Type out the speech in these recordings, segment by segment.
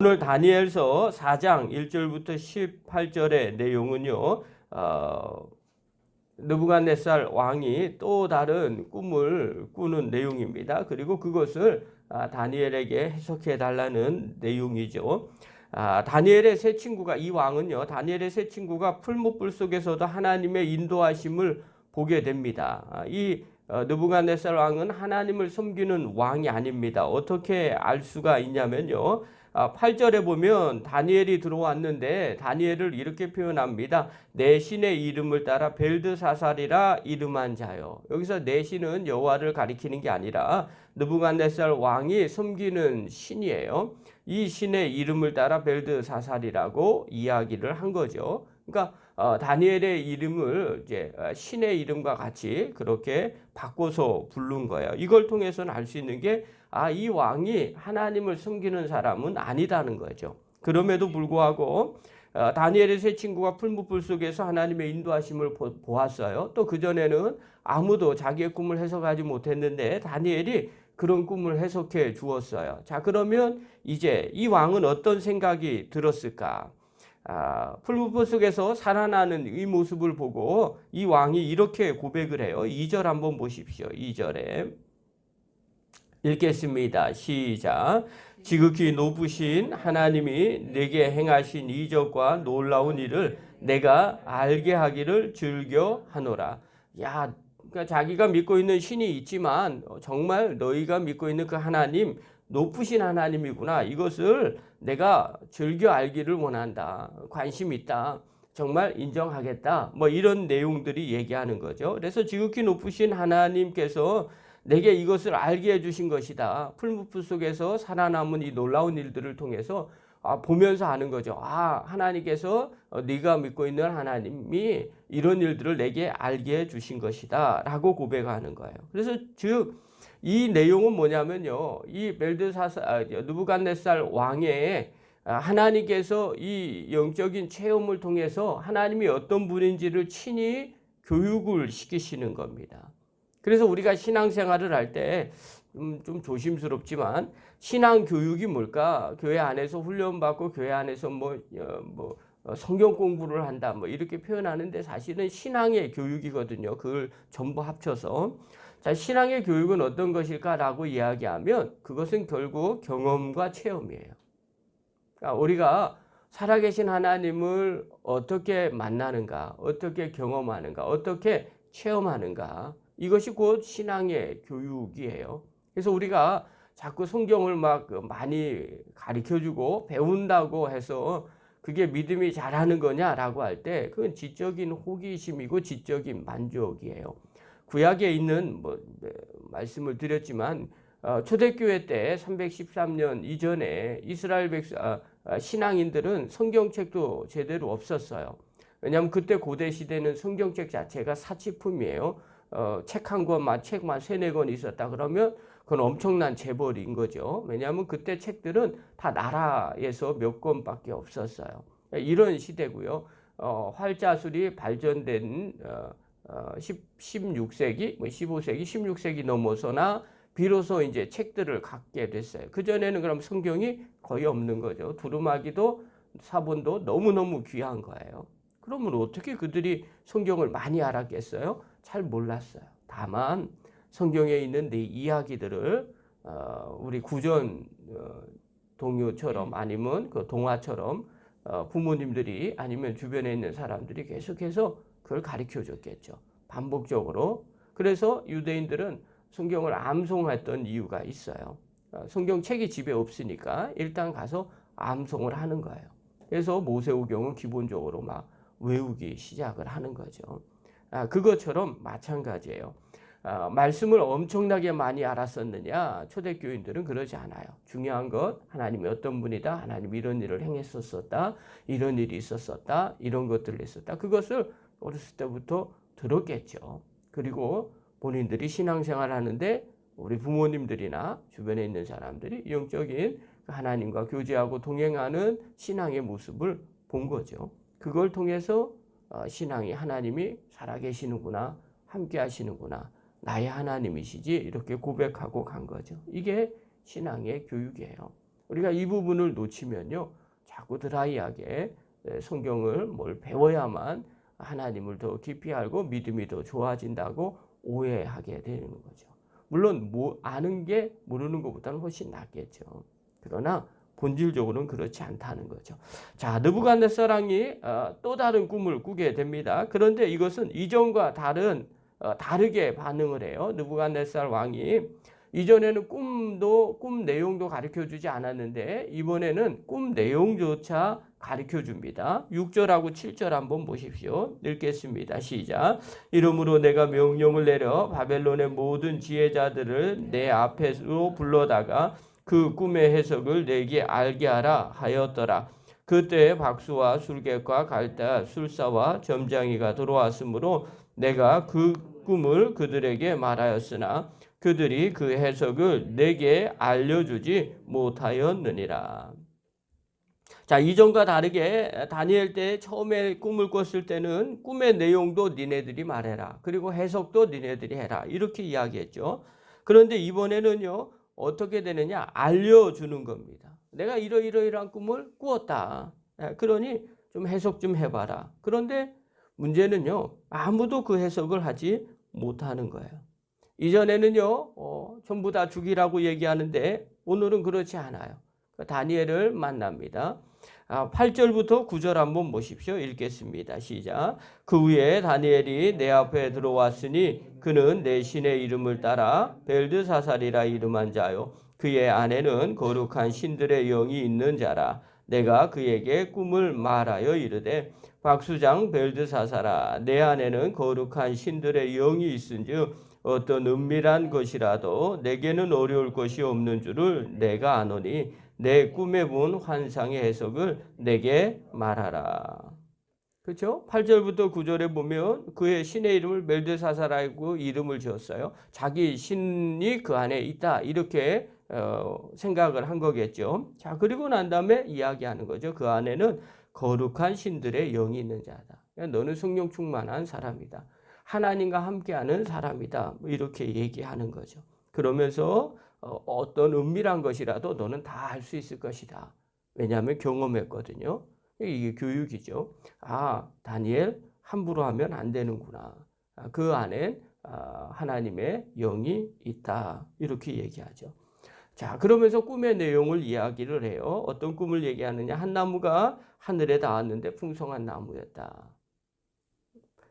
오늘 다니엘서 4장 1절부터 18절의 내용은요. 느부갓네살 왕이 또 다른 꿈을 꾸는 내용입니다. 그리고 그것을 다니엘에게 해석해 달라는 내용이죠. 다니엘의 세 친구가 이 왕은요. 다니엘의 세 친구가 풀무불 속에서도 하나님의 인도하심을 보게 됩니다. 이 느부갓네살 왕은 하나님을 섬기는 왕이 아닙니다. 어떻게 알 수가 있냐면요. 8절에 보면 다니엘이 들어왔는데 다니엘을 이렇게 표현합니다. 내 신의 이름을 따라 벨드사살이라 이름한 자요. 여기서 내 신은 여호와를 가리키는 게 아니라 느부갓네살 왕이 섬기는 신이에요. 이 신의 이름을 따라 벨드사살이라고 이야기를 한 거죠. 그러니까 다니엘의 이름을 이제 신의 이름과 같이 그렇게 바꿔서 부른 거예요. 이걸 통해서는 알 수 있는 게 이 왕이 하나님을 섬기는 사람은 아니다는 거죠. 그럼에도 불구하고 다니엘의 세 친구가 풀무불 속에서 하나님의 인도하심을 보았어요. 또 그전에는 아무도 자기의 꿈을 해석하지 못했는데 다니엘이 그런 꿈을 해석해 주었어요. 자, 그러면 이제 이 왕은 어떤 생각이 들었을까? 풀무불 속에서 살아나는 이 모습을 보고 이 왕이 이렇게 고백을 해요. 2절 한번 보십시오. 2절에 읽겠습니다. 시작. 지극히 높으신 하나님이 내게 행하신 이적과 놀라운 일을 내가 알게 하기를 즐겨하노라. 그러니까 자기가 믿고 있는 신이 있지만 정말 너희가 믿고 있는 그 하나님, 높으신 하나님이구나. 이것을 내가 즐겨 알기를 원한다. 관심 있다. 정말 인정하겠다. 뭐 이런 내용들이 얘기하는 거죠. 그래서 지극히 높으신 하나님께서 내게 이것을 알게 해주신 것이다. 풀무불 속에서 살아남은 이 놀라운 일들을 통해서 보면서 아는 거죠. 하나님께서 네가 믿고 있는 하나님이 이런 일들을 내게 알게 해주신 것이다 라고 고백하는 거예요. 그래서 즉 이 내용은 뭐냐면요. 이 느부갓네살 왕의 하나님께서 이 영적인 체험을 통해서 하나님이 어떤 분인지를 친히 교육을 시키시는 겁니다. 그래서 우리가 신앙생활을 할 때 좀 조심스럽지만 신앙 교육이 뭘까? 교회 안에서 훈련받고 교회 안에서 성경 공부를 한다 뭐 이렇게 표현하는데 사실은 신앙의 교육이거든요. 그걸 전부 합쳐서. 자, 신앙의 교육은 어떤 것일까라고 이야기하면 그것은 결국 경험과 체험이에요. 그러니까 우리가 살아계신 하나님을 어떻게 만나는가, 어떻게 경험하는가, 어떻게 체험하는가. 이것이 곧 신앙의 교육이에요. 그래서 우리가 자꾸 성경을 많이 가르쳐주고 배운다고 해서 그게 믿음이 잘하는 거냐라고 할 때 그건 지적인 호기심이고 지적인 만족이에요. 구약에 있는 말씀을 드렸지만 초대교회 때 313년 이전에 이스라엘 신앙인들은 성경책도 제대로 없었어요. 왜냐하면 그때 고대 시대는 성경책 자체가 사치품이에요. 책 한 권만 책만 3-4권 있었다 그러면 그건 엄청난 재벌인 거죠. 왜냐하면 그때 책들은 다 나라에서 몇 권밖에 없었어요. 이런 시대고요. 활자술이 발전된 16세기, 15세기, 16세기 넘어서나 비로소 이제 책들을 갖게 됐어요. 그전에는 그럼 성경이 거의 없는 거죠. 두루마기도 사본도 너무너무 귀한 거예요. 그러면 어떻게 그들이 성경을 많이 알았겠어요? 잘 몰랐어요. 다만 성경에 있는 내 이야기들을 우리 구전 동요처럼 아니면 그 동화처럼 부모님들이 아니면 주변에 있는 사람들이 계속해서 그걸 가르쳐 줬겠죠. 반복적으로. 그래서 유대인들은 성경을 암송했던 이유가 있어요. 성경책이 집에 없으니까 일단 가서 암송을 하는 거예요. 그래서 모세오경은 기본적으로 외우기 시작을 하는 거죠. 그것처럼 마찬가지예요. 말씀을 엄청나게 많이 알았었느냐? 초대교인들은 그러지 않아요. 중요한 것, 하나님이 어떤 분이다. 하나님이 이런 일을 행했었다. 이런 일이 있었었다. 이런 것들을 했었다. 그것을 어렸을 때부터 들었겠죠. 그리고 본인들이 신앙생활 하는데 우리 부모님들이나 주변에 있는 사람들이 영적인 하나님과 교제하고 동행하는 신앙의 모습을 본 거죠. 그걸 통해서 신앙이 하나님이 살아계시는구나, 함께 하시는구나, 나의 하나님이시지 이렇게 고백하고 간 거죠. 이게 신앙의 교육이에요. 우리가 이 부분을 놓치면요, 자꾸 드라이하게 성경을 뭘 배워야만 하나님을 더 깊이 알고 믿음이 더 좋아진다고 오해하게 되는 거죠. 물론 아는 게 모르는 것보다는 훨씬 낫겠죠. 그러나 본질적으로는 그렇지 않다는 거죠. 자, 느부갓네살 왕이 또 다른 꿈을 꾸게 됩니다. 그런데 이것은 이전과 다르게 반응을 해요. 느부갓네살 왕이 이전에는 꿈 내용도 가르쳐 주지 않았는데 이번에는 꿈 내용조차 가르쳐 줍니다. 6절하고 7절 한번 보십시오. 읽겠습니다. 시작. 이러므로 내가 명령을 내려 바벨론의 모든 지혜자들을 내 앞에로 불러다가 그 꿈의 해석을 내게 알게 하라 하였더라. 그때 박수와 술객과 갈대, 술사와 점장이가 들어왔으므로 내가 그 꿈을 그들에게 말하였으나 그들이 그 해석을 내게 알려주지 못하였느니라. 자, 이전과 다르게 다니엘 때 처음에 꿈을 꿨을 때는 꿈의 내용도 니네들이 말해라. 그리고 해석도 니네들이 해라. 이렇게 이야기했죠. 그런데 이번에는요, 어떻게 되느냐? 알려주는 겁니다. 내가 이러이러이러한 꿈을 꾸었다. 그러니 좀 해석 좀 해봐라. 그런데 문제는요, 아무도 그 해석을 하지 못하는 거예요. 이전에는요, 전부 다 죽이라고 얘기하는데 오늘은 그렇지 않아요. 다니엘을 만납니다. 8절부터 9절 한번 보십시오. 읽겠습니다. 시작. 그 후에 다니엘이 내 앞에 들어왔으니 그는 내 신의 이름을 따라 벨드사살이라 이름한 자요. 그의 안에는 거룩한 신들의 영이 있는 자라. 내가 그에게 꿈을 말하여 이르되 박수장 벨드사살아, 내 안에는 거룩한 신들의 영이 있은즉 어떤 은밀한 것이라도 내게는 어려울 것이 없는 줄을 내가 아노니 내 꿈에 본 환상의 해석을 내게 말하라. 그렇죠? 8절부터 9절에 보면 그의 신의 이름을 벨드사살이라고 이름을 지었어요. 자기 신이 그 안에 있다. 이렇게 생각을 한 거겠죠. 자, 그리고 난 다음에 이야기하는 거죠. 그 안에는 거룩한 신들의 영이 있는 자다. 너는 성령 충만한 사람이다. 하나님과 함께하는 사람이다. 이렇게 얘기하는 거죠. 그러면서 어떤 은밀한 것이라도 너는 다 할 수 있을 것이다. 왜냐하면 경험했거든요. 이게 교육이죠. 다니엘 함부로 하면 안 되는구나. 그 안엔 하나님의 영이 있다. 이렇게 얘기하죠. 자, 그러면서 꿈의 내용을 이야기를 해요. 어떤 꿈을 얘기하느냐. 한 나무가 하늘에 닿았는데 풍성한 나무였다.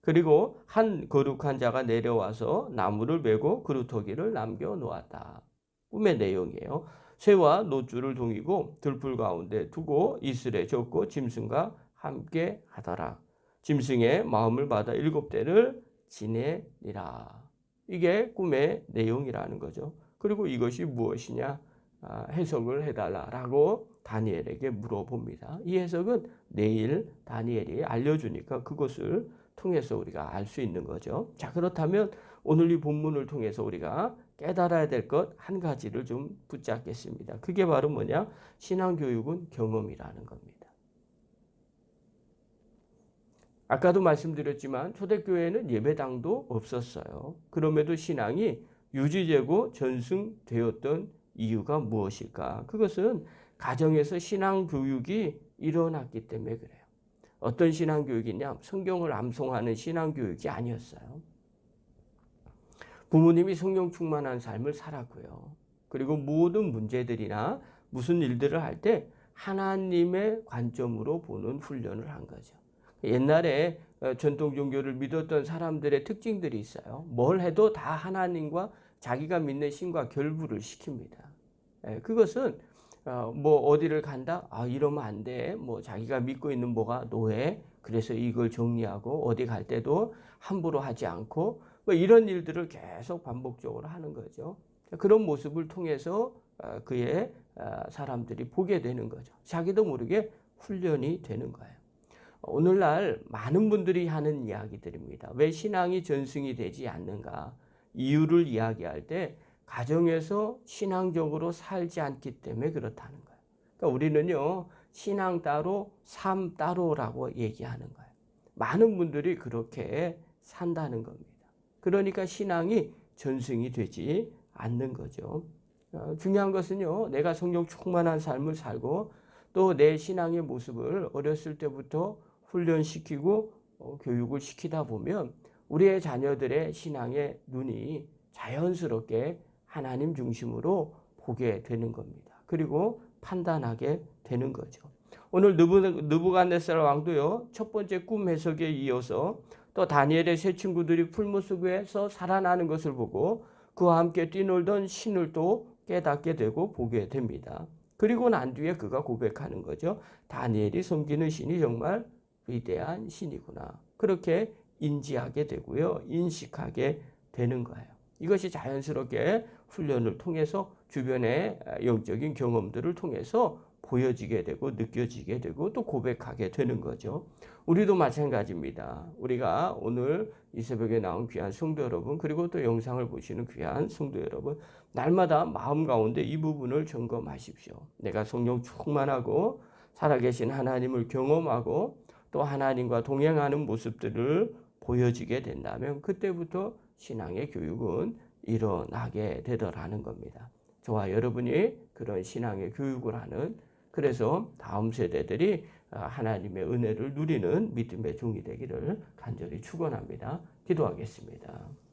그리고 한 거룩한 자가 내려와서 나무를 메고 그루터기를 남겨놓았다. 꿈의 내용이에요. 새와 노줄을 동이고 들풀 가운데 두고 이슬에 젓고 짐승과 함께 하더라. 짐승의 마음을 받아 7대를 지내니라. 이게 꿈의 내용이라는 거죠. 그리고 이것이 무엇이냐? 해석을 해달라라고 다니엘에게 물어봅니다. 이 해석은 내일 다니엘이 알려주니까 그것을 통해서 우리가 알 수 있는 거죠. 자, 그렇다면 오늘 이 본문을 통해서 우리가 깨달아야 될 것 한 가지를 좀 붙잡겠습니다. 그게 바로 뭐냐? 신앙교육은 경험이라는 겁니다. 아까도 말씀드렸지만 초대교회는 예배당도 없었어요. 그럼에도 신앙이 유지되고 전승되었던 이유가 무엇일까? 그것은 가정에서 신앙교육이 일어났기 때문에 그래요. 어떤 신앙교육이냐? 성경을 암송하는 신앙교육이 아니었어요. 부모님이 성령 충만한 삶을 살았고요. 그리고 모든 문제들이나 무슨 일들을 할 때 하나님의 관점으로 보는 훈련을 한 거죠. 옛날에 전통 종교를 믿었던 사람들의 특징들이 있어요. 뭘 해도 다 하나님과 자기가 믿는 신과 결부를 시킵니다. 그것은 뭐 어디를 간다? 이러면 안 돼. 뭐 자기가 믿고 있는 뭐가 노예. 그래서 이걸 정리하고 어디 갈 때도 함부로 하지 않고 뭐 이런 일들을 계속 반복적으로 하는 거죠. 그런 모습을 통해서 그의 사람들이 보게 되는 거죠. 자기도 모르게 훈련이 되는 거예요. 오늘날 많은 분들이 하는 이야기들입니다. 왜 신앙이 전승이 되지 않는가? 이유를 이야기할 때 가정에서 신앙적으로 살지 않기 때문에 그렇다는 거예요. 그러니까 우리는요, 신앙 따로, 삶 따로라고 얘기하는 거예요. 많은 분들이 그렇게 산다는 겁니다. 그러니까 신앙이 전승이 되지 않는 거죠. 중요한 것은요, 내가 성령 충만한 삶을 살고 또 내 신앙의 모습을 어렸을 때부터 훈련시키고 교육을 시키다 보면 우리의 자녀들의 신앙의 눈이 자연스럽게 하나님 중심으로 보게 되는 겁니다. 그리고 판단하게 되는 거죠. 오늘 느부갓네살 왕도요, 첫 번째 꿈 해석에 이어서 또 다니엘의 세 친구들이 풀무 속에서 살아나는 것을 보고 그와 함께 뛰놀던 신을 또 깨닫게 되고 보게 됩니다. 그리고 난 뒤에 그가 고백하는 거죠. 다니엘이 섬기는 신이 정말 위대한 신이구나. 그렇게 인지하게 되고요. 인식하게 되는 거예요. 이것이 자연스럽게 훈련을 통해서 주변의 영적인 경험들을 통해서 보여지게 되고 느껴지게 되고 또 고백하게 되는 거죠. 우리도 마찬가지입니다. 우리가 오늘 이 새벽에 나온 귀한 성도 여러분, 그리고 또 영상을 보시는 귀한 성도 여러분, 날마다 마음 가운데 이 부분을 점검하십시오. 내가 성령 충만하고 살아계신 하나님을 경험하고 또 하나님과 동행하는 모습들을 보여지게 된다면 그때부터 신앙의 교육은 일어나게 되더라는 겁니다. 저와 여러분이 그런 신앙의 교육을 하는, 그래서 다음 세대들이 하나님의 은혜를 누리는 믿음의 종이 되기를 간절히 축원합니다. 기도하겠습니다.